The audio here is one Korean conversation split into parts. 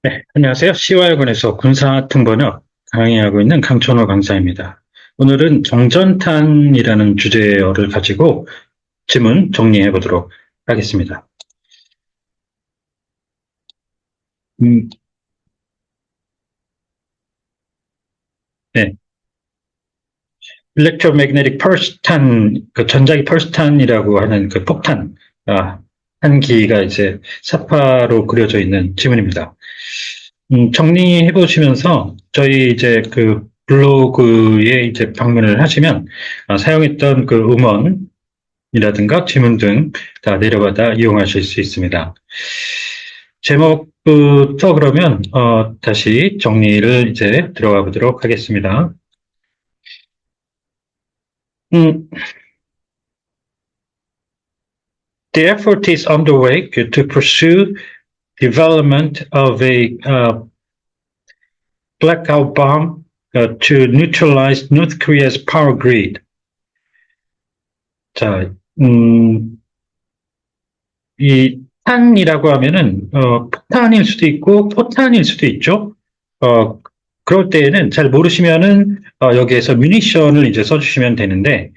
네, 안녕하세요. 시와여군에서 군사통번역 강의하고 있는 강천호 강사입니다. 오늘은 정전탄이라는 주제어를 가지고 질문 정리해 보도록 하겠습니다. 음, 네, Electromagnetic Pulse 탄, 그 전자기 펄스탄이라고 하는 그 폭탄, 한 기가 이제 사파로 그려져 있는 지문입니다. 정리해 보시면서 저희 이제 그 블로그에 이제 방문을 하시면 사용했던 그 음원이라든가 지문 등 다 내려받아 이용하실 수 있습니다. 제목부터 그러면 다시 정리를 이제 들어가 보도록 하겠습니다. 음, the effort is underway to pursue development of a blackout bomb to neutralize North Korea's power grid. 자, 이 탄이라고 하면은 폭탄일 수도 있고 포탄일 수도 있죠. 어, 그럴 때에는 잘 모르시면은 여기에서 뮤니션을 이제 써주시면 되는데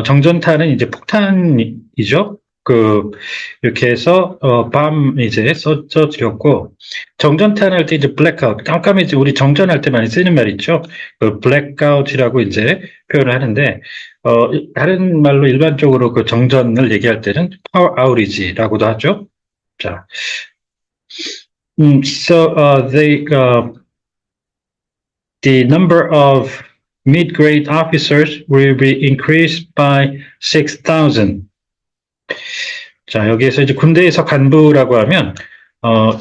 정전탄은 이제 폭탄이죠. 이렇게 해서 밤 이제 써드렸고 정전탄 할 때 이제 블랙아웃 깜깜해지 우리 정전할 때 많이 쓰는 말 있죠. 그 블랙아웃이라고 이제 표현을 하는데 다른 말로 일반적으로 그 정전을 얘기할 때는 파워 아우리지라고도 하죠. 자, so the number of mid-grade officers will be increased by 6,000. 자, 여기에서 이제 군대에서 간부라고 하면,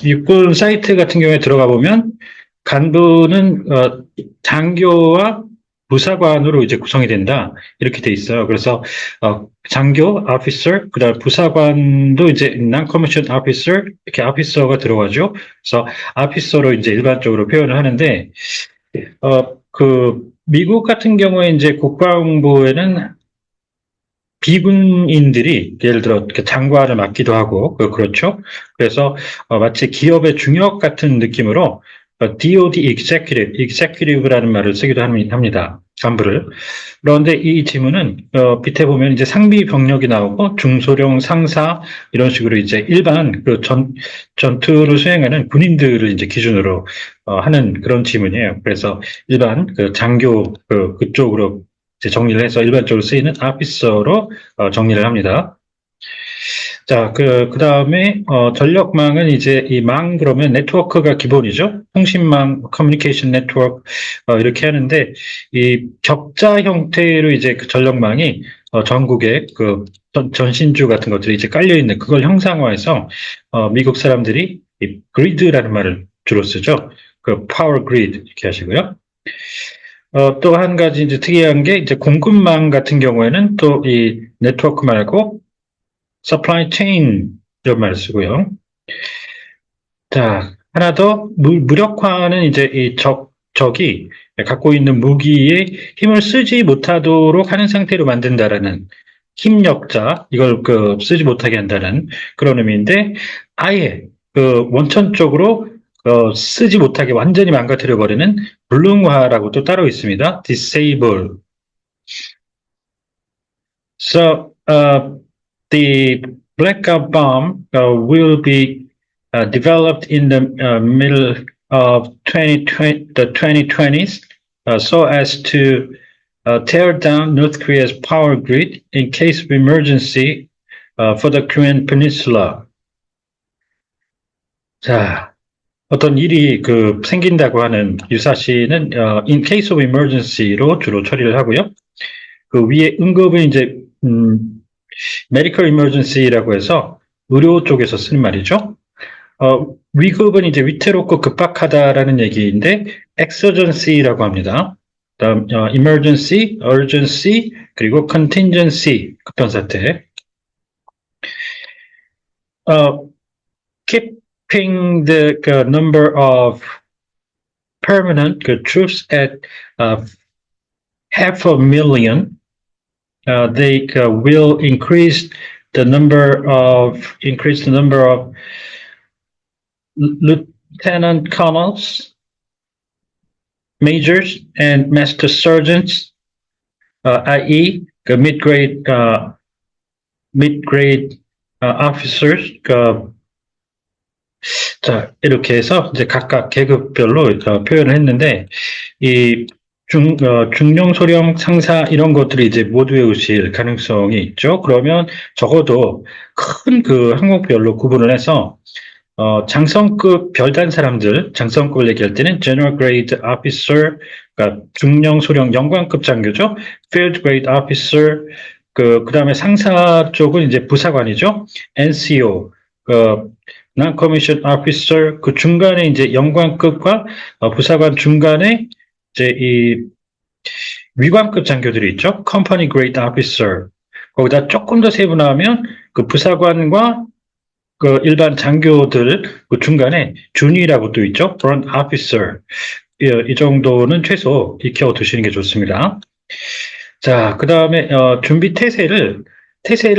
육군 사이트 같은 경우에 들어가 보면, 간부는, 장교와 부사관으로 이제 구성이 된다. 이렇게 돼 있어요. 그래서, 장교, officer, 그 다음 부사관도 이제 non-commissioned officer, 이렇게 officer가 들어가죠. 그래서 officer로 이제 일반적으로 표현을 하는데, 미국 같은 경우에 이제 국방부에는 비군인들이 예를 들어 장관을 맡기도 하고 그렇죠. 그래서 마치 기업의 중역 같은 느낌으로 DoD Executive라는 말을 쓰기도 합니다. 간부를. 그런데 이 지문은 밑에 보면 이제 상비 병력이 나오고 중소령 상사 이런 식으로 이제 일반 전투를 수행하는 군인들을 이제 기준으로 하는 그런 지문이에요. 그래서 일반 장교 그쪽으로 이제 정리를 해서 일반적으로 쓰이는 아피서로 정리를 합니다. 자, 그 다음에, 전력망은 이제 이 망 그러면 네트워크가 기본이죠. 통신망, 커뮤니케이션 네트워크, 이렇게 하는데, 이 격자 형태로 이제 그 전력망이, 전국에 전신주 같은 것들이 이제 깔려있는 그걸 형상화해서, 미국 사람들이 이 그리드라는 말을 주로 쓰죠. 그 파워 그리드 이렇게 하시고요. 또 한 가지 이제 특이한 게 이제 공급망 같은 경우에는 또 이 네트워크 말고 supply chain 이런 말을 쓰고요. 자, 하나 더 무력화는 이제 이 적이 갖고 있는 무기에 힘을 쓰지 못하도록 하는 상태로 만든다라는 힘력자 이걸 쓰지 못하게 한다는 그런 의미인데 아예 원천적으로 쓰지 못하게 완전히 망가뜨려 버리는 불능화라고 또 따로 있습니다. disable. So the blackout bomb will be developed in the middle of the 2020s so as to tear down North Korea's power grid in case of emergency for the Korean Peninsula. 자, 어떤 일이 생긴다고 하는 유사시는 in case of emergency로 주로 처리를 하고요. 그 위에 응급은 이제 medical emergency라고 해서 의료 쪽에서 쓰는 말이죠. 위급은 이제 위태롭고 급박하다라는 얘기인데 exigency라고 합니다. 다음 emergency, urgency 그리고 contingency 급변 사태. Keeping the number of permanent troops at 500,000. They will increase the number of lieutenant colonels, majors, and master sergeants, i.e., 그 mid-grade officers, 자, 이렇게 해서 이제 각각 계급별로 표현을 했는데, 이 중령, 소령, 상사 이런 것들이 이제 모두 외우실 가능성이 있죠. 그러면 적어도 큰 그 항목별로 구분을 해서 장성급 별단 사람들, 장성급을 얘기할 때는 General Grade Officer, 그러니까 중령, 소령, 영관급 장교죠. Field Grade Officer, 그 다음에 상사 쪽은 이제 부사관이죠. NCO, Non-Commissioned Officer, 그 중간에 이제 영관급과 부사관 중간에 이제 이 위관급 장교들이 있죠. Company Grade Officer. 거기다 조금 더 세분화하면 그 부사관과 그 일반 장교들 그 중간에 준위라고 또 있죠. Front Officer. 이 정도는 최소 익혀 두시는 게 좋습니다. 자, 그 다음에 준비 태세를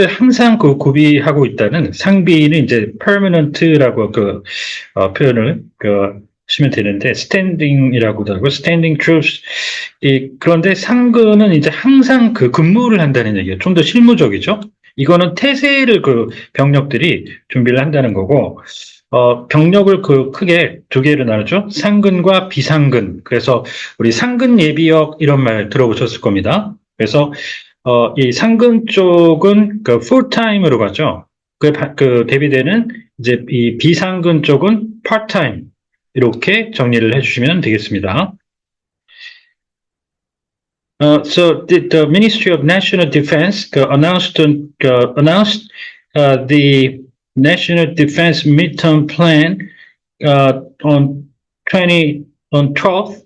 항상 그 구비하고 있다는 상비는 이제 permanent라고 표현을 하시면 되는데 standing이라고도 하고 standing troops. 그런데 상근은 이제 항상 그 근무를 한다는 얘기예요. 좀 더 실무적이죠. 이거는 태세를 그 병력들이 준비를 한다는 거고, 병력을 크게 두 개로 나누죠. 상근과 비상근. 그래서 우리 상근 예비역 이런 말 들어보셨을 겁니다. 그래서, 이 상근 쪽은 그 풀타임으로 가죠. 그 대비되는 이제 이 비상근 쪽은 파트타임. 이렇게 정리를 해주시면 되겠습니다. So the Ministry of National Defense announced the National Defense Midterm Plan on 12th,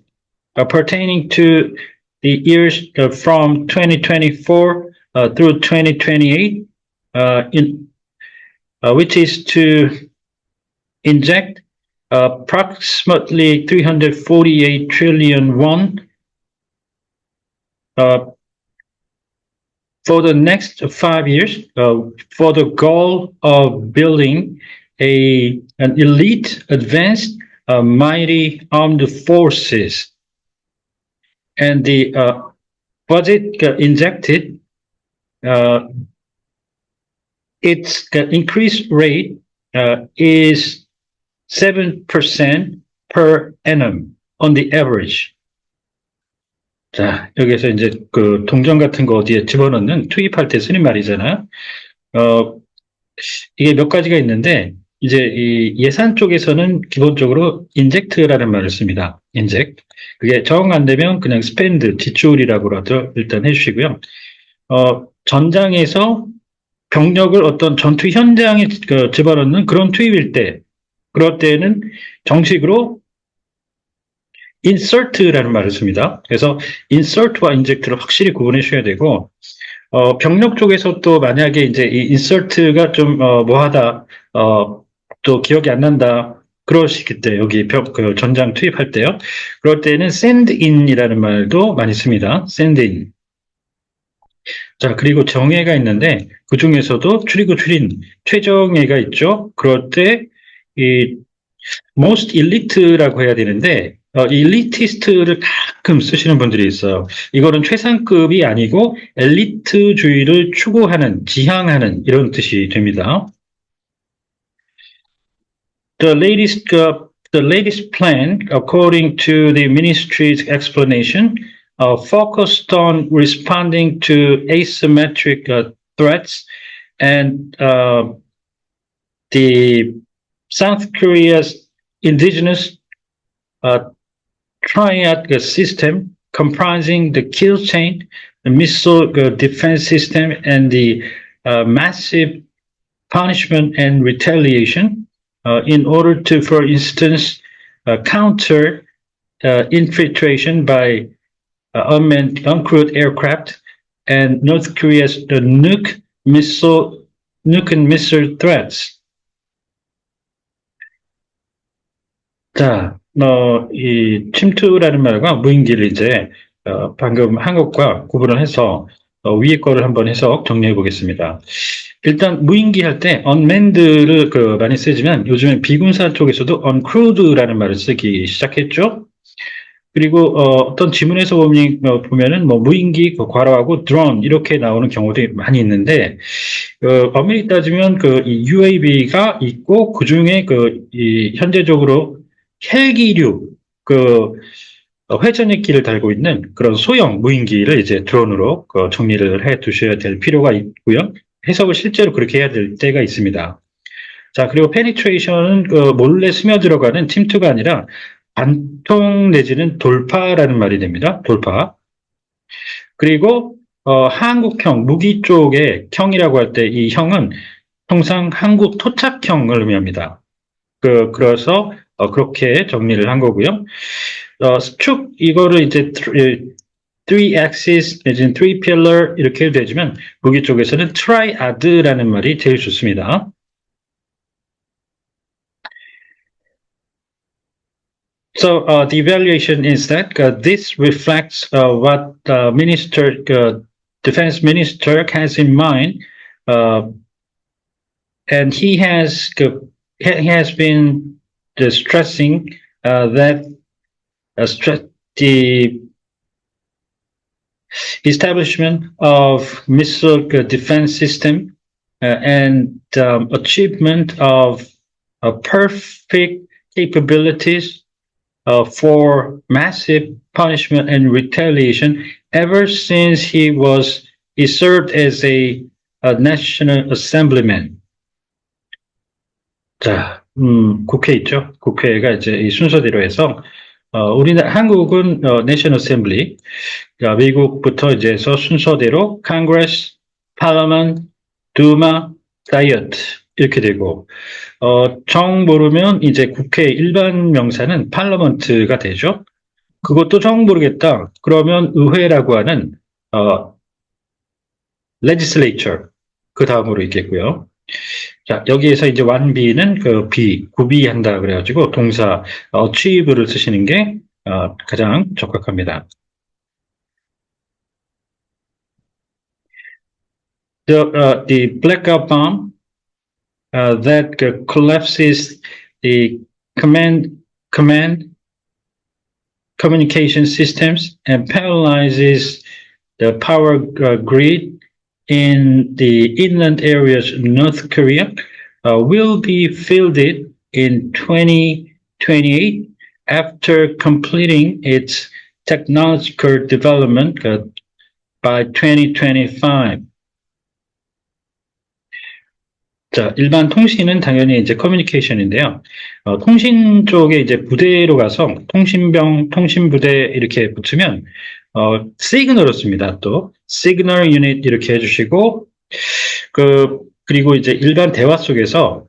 pertaining to the years from 2024 through 2028, which is to inject approximately 348 trillion won for the next 5 years, for the goal of building an elite, advanced, mighty armed forces. And the budget injected, its increase rate is 7% per annum on the average. 자, 여기서 이제 그 동전 같은 거 어디에 집어넣는 투입할 때 쓰는 말이잖아요. 이게 몇 가지가 있는데, 이제 이 예산 쪽에서는 기본적으로 인젝트라는 말을 씁니다. 인젝트. 그게 정 안 되면 그냥 스펜드, 지출이라고라도 일단 해주시고요. 전장에서 병력을 어떤 전투 현장에 집어넣는 그런 투입일 때, 그럴 때는 정식으로 insert라는 말을 씁니다. 그래서 insert와 inject를 확실히 구분해 주셔야 되고, 병력 쪽에서 또 만약에 이제 이 insert가 좀 뭐하다, 또 기억이 안 난다, 그러시기 때 여기 전장 투입할 때요. 그럴 때는 send in이라는 말도 많이 씁니다. send in. 자, 그리고 정예가 있는데 그 중에서도 추리고 추린 최정예가 있죠. 그럴 때 이 most elite라고 해야 되는데 elitist를 가끔 쓰시는 분들이 있어요. 이거는 최상급이 아니고 엘리트주의를 추구하는, 지향하는 이런 뜻이 됩니다. The latest plan, according to the ministry's explanation, focused on responding to asymmetric threats and the South Korea's indigenous triad system comprising the kill chain, the missile defense system, and the massive punishment and retaliation in order to, for instance, counter infiltration by unmanned uncrewed aircraft and North Korea's nuke and missile threats. 자, 이 침투라는 말과 무인기를 이제 방금 한 것과 구분을 해서 위에 거를 한번 해석 정리해 보겠습니다. 일단 무인기 할 때 unmanned를 많이 쓰지만 요즘에 비군사 쪽에서도 uncrewed라는 말을 쓰기 시작했죠. 그리고 어떤 지문에서 보면은 뭐 무인기, 괄호하고 드론 이렇게 나오는 경우도 많이 있는데 엄밀히 따지면 이 UAV가 있고 그 중에 이 현재적으로 헬기류 회전익기를 달고 있는 그런 소형 무인기를 이제 드론으로 정리를 해 두셔야 될 필요가 있고요. 해석을 실제로 그렇게 해야 될 때가 있습니다. 자, 그리고 페니트레이션은 몰래 스며들어가는 침투가 아니라 관통 내지는 돌파라는 말이 됩니다. 돌파. 그리고 한국형 무기 쪽의 형이라고 할 때 이 형은 통상 한국 토착형을 의미합니다. 그래서 그렇게 정리를 한 거고요. 축 이거를 이제 three axis 내지는 three pillar 이렇게 해도 되지만 무기 쪽에서는 triad라는 말이 제일 좋습니다. So the evaluation is that this reflects what defense minister has in mind, and he has been stressing that the establishment of missile defense system and achievement of perfect capabilities for massive punishment and retaliation ever since he served as a national assemblyman. 자, 국회 있죠? 국회가 이제 이 순서대로 해서 한국은 내셔널 어셈블리, 미국부터 이제 해서 순서대로 Congress, Parliament, Duma, Diet 이렇게 되고 정 모르면 이제 국회 일반 명사는 Parliament가 되죠. 그것도 정 모르겠다. 그러면 의회라고 하는 Legislature 그 다음으로 있겠고요. 자, 여기에서 이제 완비는 구비한다 그래가지고 동사 achieve를 쓰시는 게 가장 적합합니다. The blackout bomb that collapses the command communication systems and paralyzes the power grid in the inland areas of North Korea will be fielded in 2028 after completing its technological development by 2025. 자, 일반 통신은 당연히 이제 커뮤니케이션인데요. 통신 쪽에 이제 부대로 가서 통신병, 통신부대 이렇게 붙으면 시그널을 씁니다. 또 시그널 유닛 이렇게 해주시고 그리고 이제 일반 대화 속에서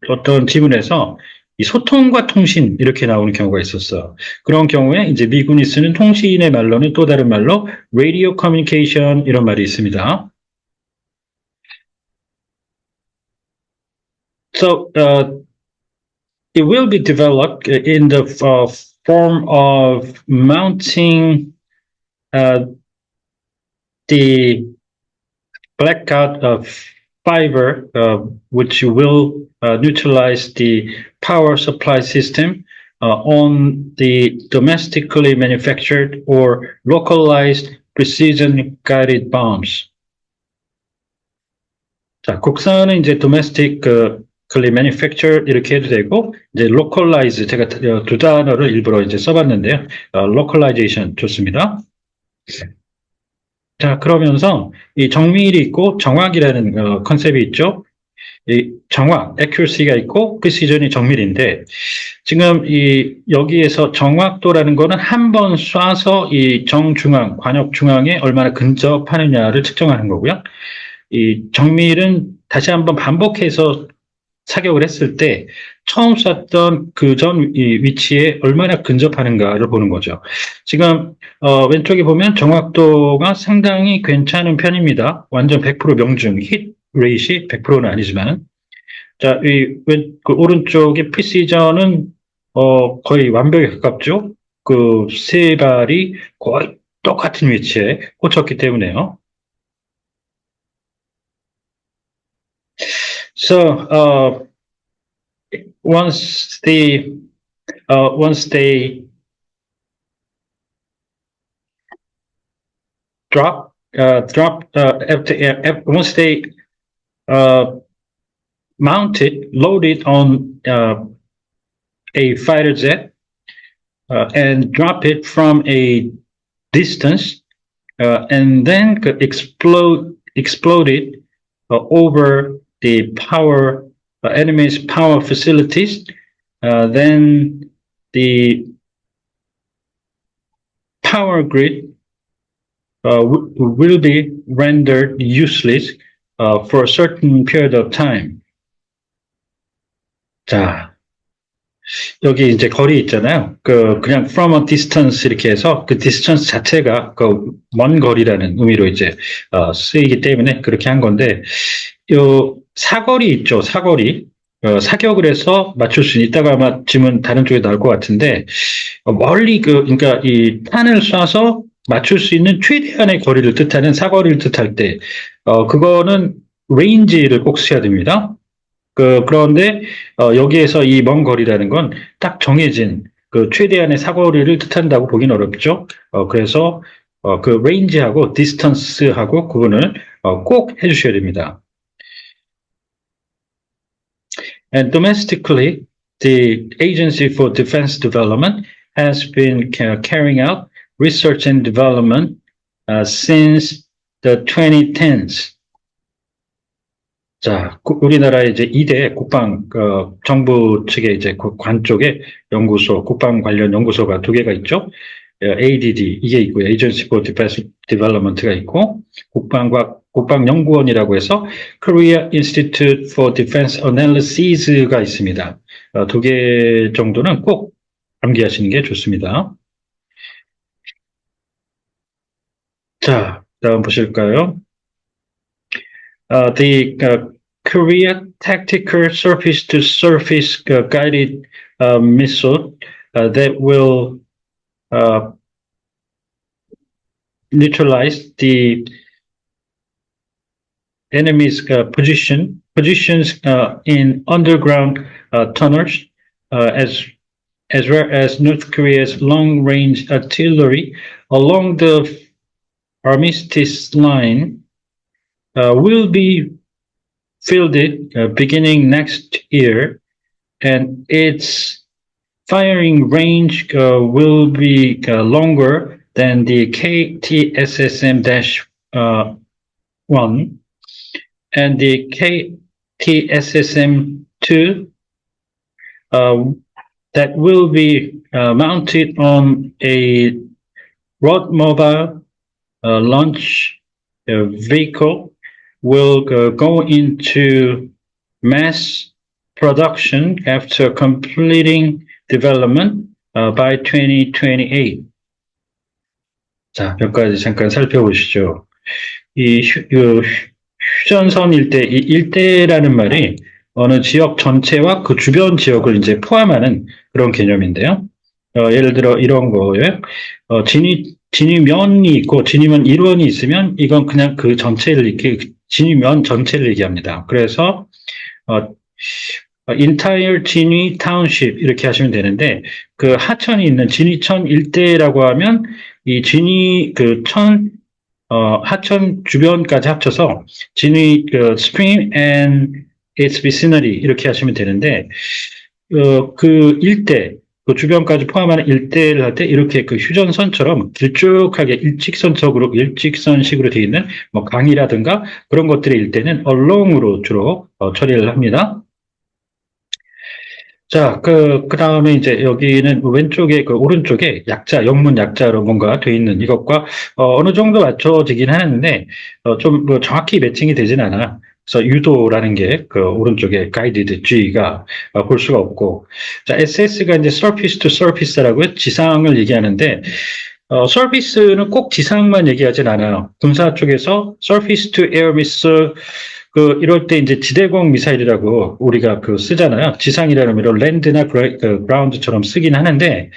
어떤 지문에서 이 소통과 통신 이렇게 나오는 경우가 있었어. 그런 경우에 이제 미군이 쓰는 통신의 말로는 또 다른 말로 radio communication 이런 말이 있습니다. So it will be developed in the form of mounting the blackout of fiber, which will neutralize the power supply system on the domestically manufactured or localized precision-guided bombs. 자, 국산은 이제 domestic manufactured 이렇게 해도 되고 이제 localize 제가 두 단어를 일부러 이제 써봤는데요. localization 좋습니다. 자, 그러면서 이 정밀이 있고 정확이라는 컨셉이 있죠. 이 정확, accuracy가 있고 precision이 정밀인데 지금 여기에서 정확도라는 거는 한 번 쏴서 이 정중앙, 관역 중앙에 얼마나 근접하느냐를 측정하는 거고요. 이 정밀은 다시 한번 반복해서 사격을 했을 때 처음 쐈던 그 전 위치에 얼마나 근접하는가를 보는 거죠. 지금 왼쪽에 보면 정확도가 상당히 괜찮은 편입니다. 완전 100% 명중, 힛 레이시 100%는 아니지만 자, 오른쪽의 프리시전은 거의 완벽에 가깝죠. 그 세 발이 거의 똑같은 위치에 꽂혔기 때문에요. So once they once they mount it, load it on a fighter jet, and drop it from a distance, and then explode it over the enemy's power facilities, then the power grid will be rendered useless for a certain period of time. 자, 여기 이제 거리 있잖아요. 그냥 from a distance 이렇게 해서 그 distance 자체가 먼 거리라는 의미로 이제 쓰이기 때문에 그렇게 한 건데, 요 사거리 있죠. 사거리. 사격을 해서 맞출 수 있다가 아마 지문 다른 쪽에 나올 것 같은데, 멀리 그러니까 이 탄을 쏴서 맞출 수 있는 최대한의 거리를 뜻하는 사거리를 뜻할 때, 그거는 range를 꼭 써야 됩니다. 그런데 여기에서 이 먼 거리라는 건 딱 정해진 그 최대한의 사거리를 뜻한다고 보긴 어렵죠. 그래서 그 range하고 distance하고 구분을 꼭 해주셔야 됩니다. And domestically, the Agency for Defense Development has been carrying out research and development since the 2010s. 자, 우리나라의 이제 2대 국방 정부 측의 이제 관 쪽에 연구소, 국방 관련 연구소가 2개가 있죠. ADD 이게 있고요. Agency for Defense Development가 있고, 국방연구원이라고 해서 Korea Institute for Defense Analyses가 있습니다. 2개 정도는 꼭 암기하시는 게 좋습니다. 자, 다음 보실까요? The Korea Tactical Surface-to-Surface Guided Missile that will neutralize the enemy's positions in underground tunnels, as well as North Korea's long-range artillery along the armistice line, will be fielded beginning next year, and its firing range will be longer than the KTSSM-1 and the KTSSM-2 that will be mounted on a Rod Mobile launch vehicle, will go into mass production after completing development by 2028. 자, 몇 가지 잠깐 살펴보시죠. 이 휴전선 일대, 이 일대라는 말이 어느 지역 전체와 그 주변 지역을 이제 포함하는 그런 개념인데요. 예를 들어 이런 거예요. 진위면이 있고 진위면 1원이 있으면 이건 그냥 그 전체를 이렇게 진위면 전체를 얘기합니다. 그래서 entire 진위 township 이렇게 하시면 되는데, 그 하천이 있는 진위천 일대라고 하면 이 진위 하천 주변까지 합쳐서 진위 stream and its vicinity 이렇게 하시면 되는데, 그 일대, 그 주변까지 포함하는 일대를 할 때 이렇게 그 휴전선처럼 길쭉하게 일직선식으로 되어 있는 뭐 강이라든가 그런 것들의 일대는 along으로 주로 처리를 합니다. 자, 그 다음에 이제 여기는 왼쪽에, 오른쪽에 약자, 영문 약자로 뭔가 돼 있는 이것과, 어느 정도 맞춰지긴 하는데, 좀 정확히 매칭이 되진 않아. 그래서 유도라는 게 오른쪽에 guided G가 볼 수가 없고, 자, SS가 이제 surface to surface라고요. 지상을 얘기하는데, surface는 꼭 지상만 얘기하진 않아요. 군사 쪽에서 surface to air missile, 이럴 때 이제 지대공 미사일이라고 우리가 쓰잖아요. 지상이라는 의미로 랜드나 그라운드처럼 쓰긴 하는데,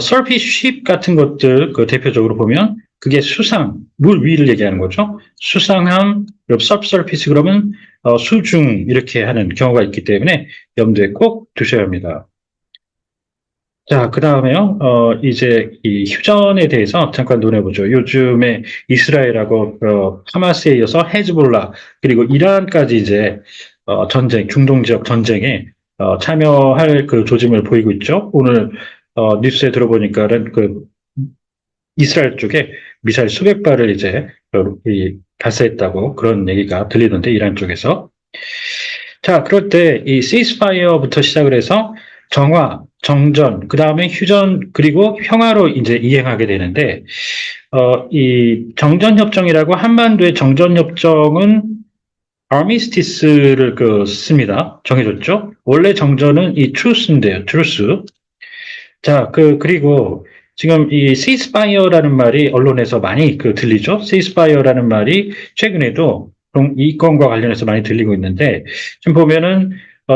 surface ship 같은 것들, 대표적으로 보면, 그게 수상, 물 위를 얘기하는 거죠. 수상함, subsurface 그러면, 수중 이렇게 하는 경우가 있기 때문에 염두에 꼭 두셔야 합니다. 자, 그 다음에요. 이제 이 휴전에 대해서 잠깐 논해보죠. 요즘에 이스라엘하고 하마스에 이어서 헤즈볼라 그리고 이란까지 이제 전쟁, 중동 지역 전쟁에 참여할 그 조짐을 보이고 있죠. 오늘 뉴스에 들어보니까는 그 이스라엘 쪽에 미사일 수백 발을 이제 발사했다고 그런 얘기가 들리는데 이란 쪽에서. 자, 그럴 때 이 시스파이어부터 시작을 해서 정화, 정전, 그 다음에 휴전, 그리고 평화로 이제 이행하게 되는데, 이 정전협정이라고 한반도의 정전협정은 아미스티스를 씁니다. 정해줬죠. 원래 정전은 이 트루스인데요, 트루스. 자, 그리고 지금 이 시스파이어라는 말이 언론에서 많이 들리죠? 시스파이어라는 말이 최근에도 이 건과 관련해서 많이 들리고 있는데, 지금 보면은,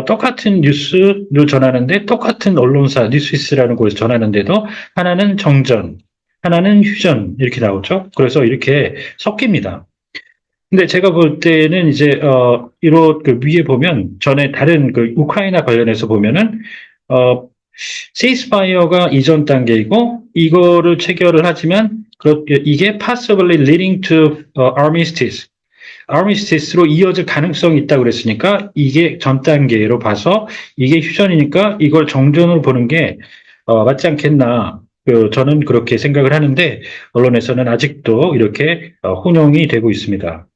똑같은 뉴스를 전하는데, 똑같은 언론사, 뉴스위스라는 곳에서 전하는데도, 하나는 정전, 하나는 휴전, 이렇게 나오죠? 그래서 이렇게 섞입니다. 근데 제가 볼 때는 이제, 이런 위에 보면, 전에 다른 우크라이나 관련해서 보면은, 어, 시스파이어가 이전 단계이고 이거를 체결을 하지만 이게 possibly leading to armistice, armistice로 이어질 가능성이 있다고 그랬으니까 이게 전 단계로 봐서 이게 휴전이니까 이걸 정전으로 보는 게 맞지 않겠나. 저는 그렇게 생각을 하는데 언론에서는 아직도 이렇게 혼용이 되고 있습니다.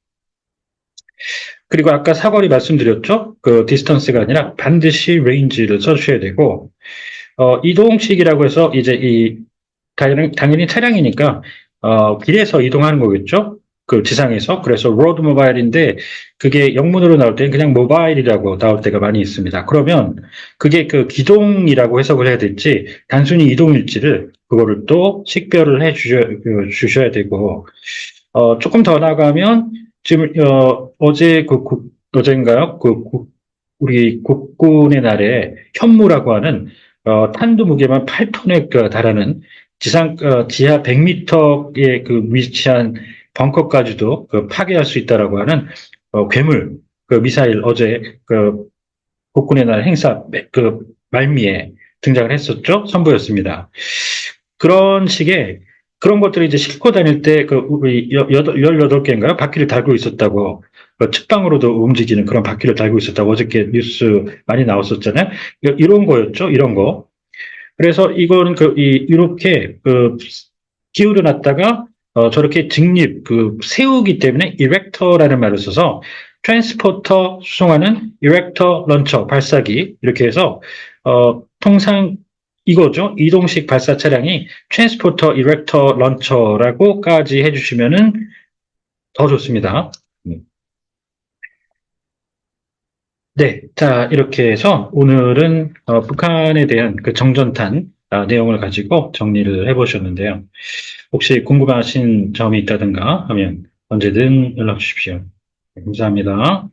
그리고 아까 사거리 말씀드렸죠? 디스턴스가 아니라 반드시 레인지를 써주셔야 되고 이동식이라고 해서 이제 당연히 차량이니까, 길에서 이동하는 거겠죠? 지상에서. 그래서 로드 모바일인데, 그게 영문으로 나올 때는 그냥 모바일이라고 나올 때가 많이 있습니다. 그러면 그게 기동이라고 해석을 해야 될지, 단순히 이동일지를, 그거를 또 식별을 주셔야 되고, 조금 더 나가면, 지금, 어제인가요? 우리 국군의 날에 현무라고 하는 탄두 무게만 8톤에 달하는 지하 100m에 위치한 벙커까지도 파괴할 수 있다라고 하는 괴물 미사일 어제 국군의 날 행사 말미에 등장을 했었죠. 선보였습니다. 그런 식의 그런 것들을 이제 싣고 다닐 때 우리 18개인가요? 바퀴를 달고 있었다고 측방으로도 움직이는 그런 바퀴를 달고 있었다고 어저께 뉴스 많이 나왔었잖아요. 이런 거였죠. 이런 거. 그래서 이거는 이렇게 기울여 놨다가 저렇게 직립 세우기 때문에 이렉터라는 말을 써서 트랜스포터 수송하는 이렉터 런처 발사기 이렇게 해서 통상 이거죠. 이동식 발사 차량이 트랜스포터 이렉터 런처라고까지 해주시면은 더 좋습니다. 네, 자 이렇게 해서 오늘은 북한에 대한 정전탄 내용을 가지고 정리를 해보셨는데요. 혹시 궁금하신 점이 있다든가 하면 언제든 연락 주십시오. 네, 감사합니다.